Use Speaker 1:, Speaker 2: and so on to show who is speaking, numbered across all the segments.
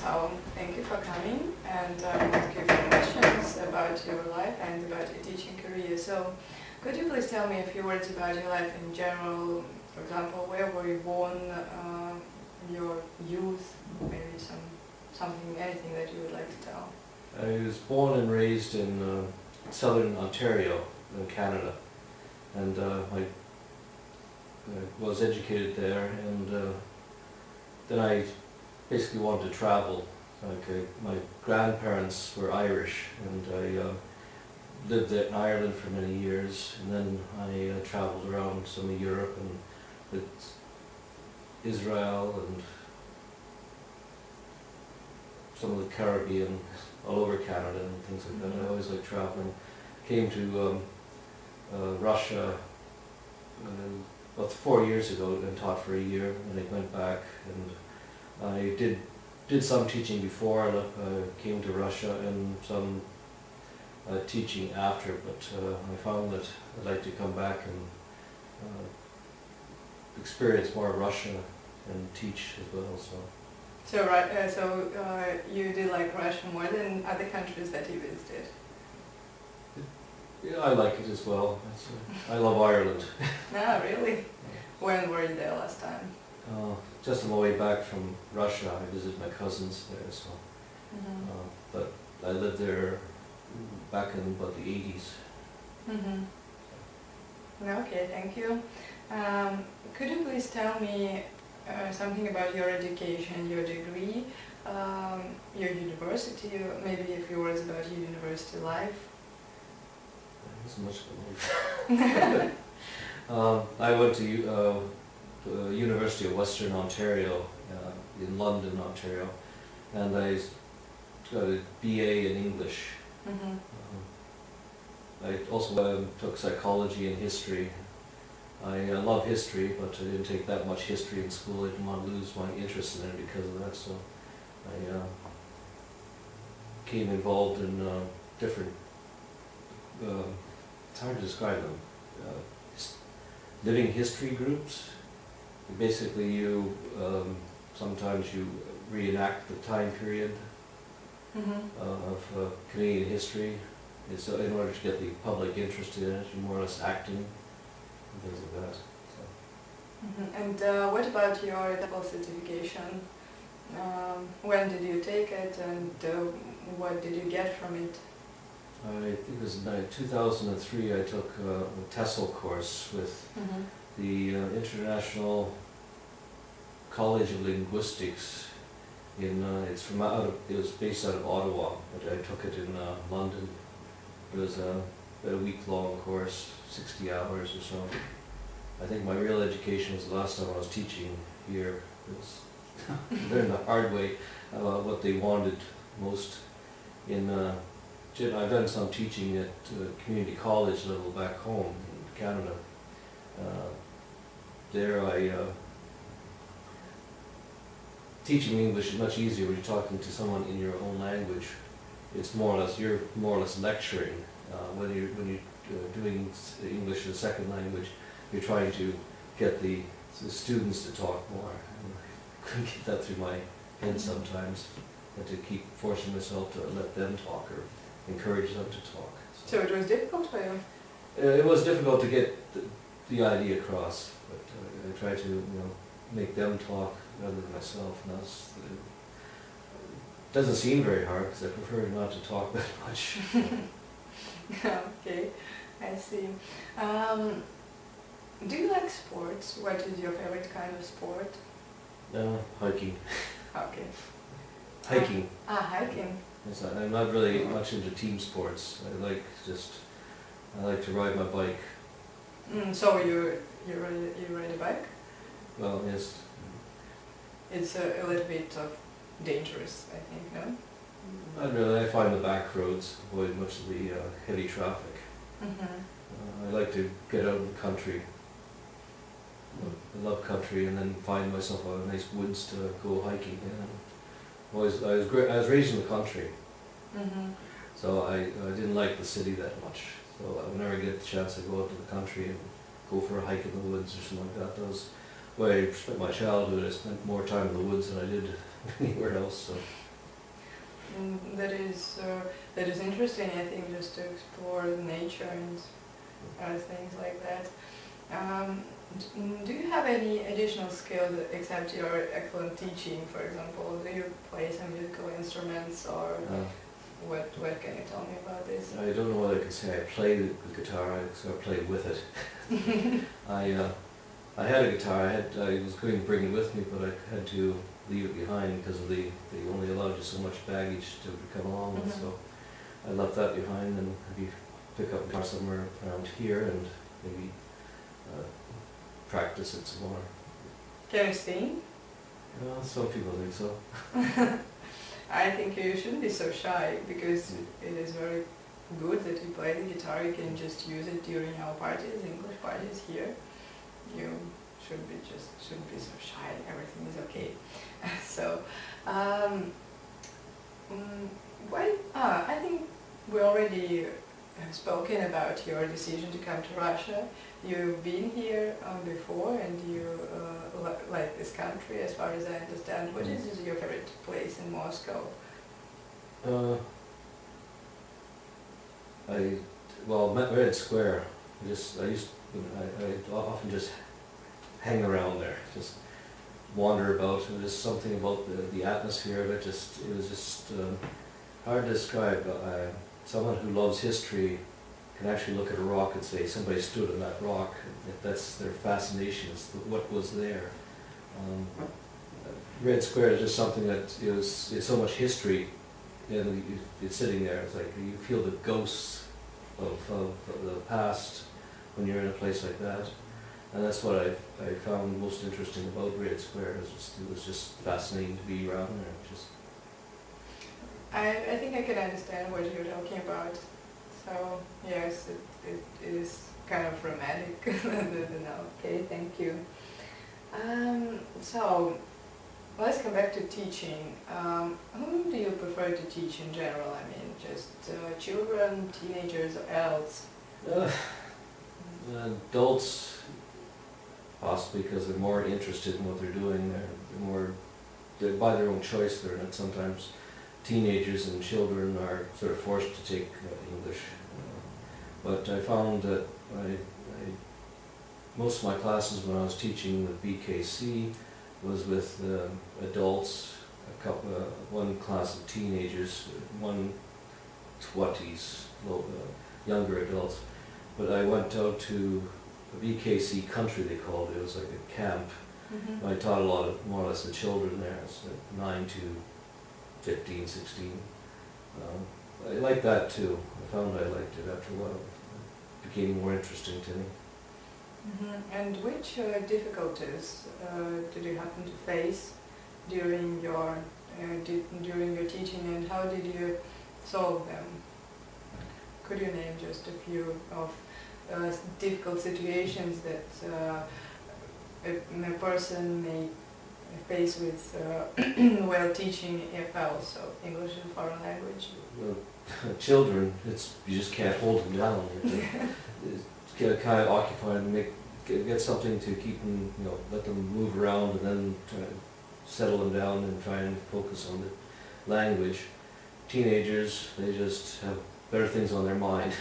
Speaker 1: So thank you for coming, and I will ask you a few questions about your life and about your teaching career. So could you please tell me a few words about your life in general? For example, where were you born, your youth, maybe something, anything that you would like to tell?
Speaker 2: I was born and raised in southern Ontario in Canada, and I was educated there, and then I basically wanted to travel. My grandparents were Irish, and I lived in Ireland for many years, and then I traveled around some of Europe and with Israel and some of the Caribbean, all over Canada and things like that. I always liked traveling. Came to Russia about 4 years ago and taught for a year, and I went back, and I did some teaching before I came to Russia and some teaching after, but I found that I'd like to come back and experience more of Russia and teach as well.
Speaker 1: So you did like Russia more than other countries that you visited?
Speaker 2: Yeah, I like it as well. I love Ireland.
Speaker 1: Ah, really? When were you there last time?
Speaker 2: Just on my way back from Russia, I visited my cousins there, so. But I lived there back in about the 80s.
Speaker 1: Okay, thank you. Could you please tell me something about your education, your degree, your university, maybe a few words about your university life?
Speaker 2: It wasn't much of a life. I went to University of Western Ontario in London, Ontario, and I got a BA in English. I also took psychology and history. I love history, but I didn't take that much history in school. I didn't want to lose my interest in it because of that, so I became involved in different, it's hard to describe them, living history groups. Basically sometimes you reenact the time period of Canadian history. It's in order to get the public interested in it, you're more or less acting and things like that. So.
Speaker 1: And what about your double certification? When did you take it, and what did you get from it?
Speaker 2: I think it was in 2003 I took a TESOL course with the International College of Linguistics. It was based out of Ottawa, but I took it in London. It was about a week-long course, 60 hours or so. I think my real education was the last time I was teaching here. Learned the hard way what they wanted most. I've done some teaching at community college level back home in Canada. Teaching English is much easier when you're talking to someone in your own language. You're more or less lecturing. When you're doing English as a second language, you're trying to get the students to talk more. I couldn't get that through my head sometimes. I had to keep forcing myself to let them talk or encourage them to talk.
Speaker 1: So it was difficult for you?
Speaker 2: It was difficult to get the idea across, but I tried to make them talk rather than myself. And it doesn't seem very hard because I prefer not to talk that much.
Speaker 1: Okay, I see. Do you like sports? What is your favorite kind of sport?
Speaker 2: Hiking.
Speaker 1: Okay.
Speaker 2: Hiking.
Speaker 1: Hiking.
Speaker 2: Yes, I'm not really much into team sports. I like to ride my bike.
Speaker 1: So you ride a bike?
Speaker 2: Well, yes.
Speaker 1: It's a little bit of dangerous, I think, no?
Speaker 2: Not really. I find the back roads avoid much of the heavy traffic. I like to get out in the country. I love country, and then find myself a nice woods to go hiking in. I was raised in the country, so I didn't like the city that much. So whenever I get the chance to go out to the country and go for a hike in the woods or something like that, that was where I spent my childhood. I spent more time in the woods than I did anywhere else. So
Speaker 1: that is interesting. I think just to explore nature and things like that. Do you have any additional skills except your excellent teaching, for example? Do you play some musical instruments, or what can you tell me about this?
Speaker 2: I don't know whether I can say I play the guitar, I sort of play with it. I had a guitar, I was going to bring it with me, but I had to leave it behind because they only allowed you so much baggage to come along with, so I left that behind, and maybe pick up a guitar somewhere around here and maybe practice it some more.
Speaker 1: Can you sing?
Speaker 2: Some people think so.
Speaker 1: I think you shouldn't be so shy, because it is very good that you play the guitar. You can just use it during our parties, English parties here. You shouldn't be so shy. Everything is okay. So, I think we already have spoken about your decision to come to Russia. You've been here before, and you like this country, as far as I understand. What is your favorite place in Moscow?
Speaker 2: Red Square. I often just hang around there, just wander about, and just something about the atmosphere that it was just hard to describe. Someone who loves history can actually look at a rock and say somebody stood on that rock. That's their fascination, is what was there. Red Square is just something that it's so much history, and it's sitting there. It's like you feel the ghosts of the past when you're in a place like that. And that's what I found most interesting about Red Square. It was just fascinating to be around there.
Speaker 1: I think I can understand what you're talking about. So yes, it is kind of romantic. Okay, thank you. So let's come back to teaching. Whom do you prefer to teach in general? I mean, just children, teenagers, or adults?
Speaker 2: Adults, possibly, because they're more interested in what they're doing. They're by their own choice. They're not sometimes. Teenagers and children are sort of forced to take English. But I found that most of my classes when I was teaching with BKC was with adults, one class of teenagers, one 20s, younger adults. But I went out to a BKC country, they called it. It was like a camp. I taught more or less the children there, so 9 to 15, 16. I liked that too. I found I liked it after a while. It became more interesting to me.
Speaker 1: And which difficulties did you happen to face during your teaching, and how did you solve them? Could you name just a few of difficult situations that a person may face with while teaching EFL, so English as a foreign language?
Speaker 2: Well, children, you just can't hold them down. Get kind of occupied and get something to keep them, let them move around, and then try to settle them down and try and focus on the language. Teenagers, they just have better things on their mind.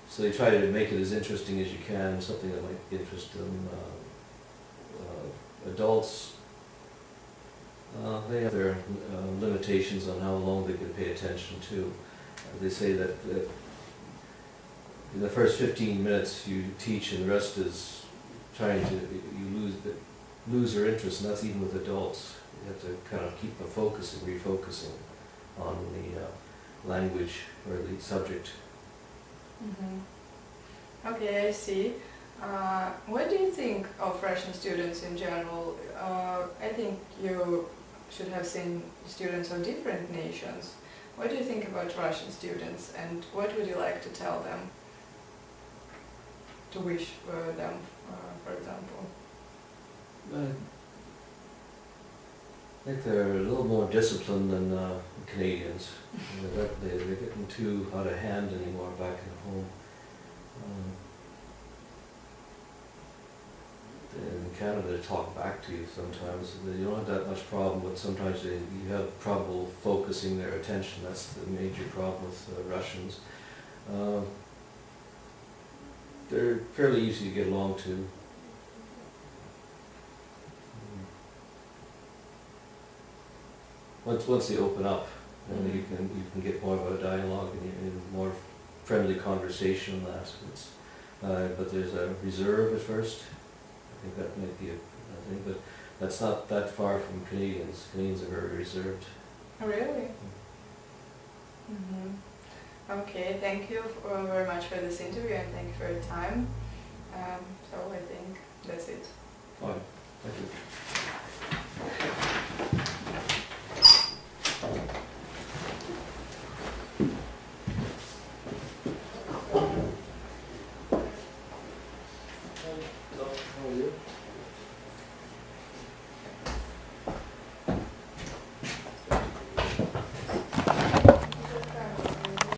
Speaker 2: So they try to make it as interesting as you can, something that might interest them. Adults, they have their limitations on how long they can pay attention to. They say that in the first 15 minutes you teach, and the rest is you lose their interest, and that's even with adults. You have to kind of keep them focusing, refocusing on the language or the subject.
Speaker 1: Okay, I see. What do you think of Russian students in general? I think you should have seen students of different nations. What do you think about Russian students, and what would you like to tell them? To wish them, for example?
Speaker 2: I think they're a little more disciplined than Canadians. They're getting too out of hand anymore back at home. Canada talk back to you sometimes. You don't have that much problem, but sometimes you have trouble focusing their attention. That's the major problem with Russians. They're fairly easy to get along to. Once they open up, you can get more of a dialogue and more friendly conversation on that. But there's a reserve at first. I think that might be a thing, but that's not that far from Canadians. Canadians are very reserved.
Speaker 1: Really? Okay, thank you very much for this interview and thank you for your time. So I think that's it.
Speaker 2: Fine.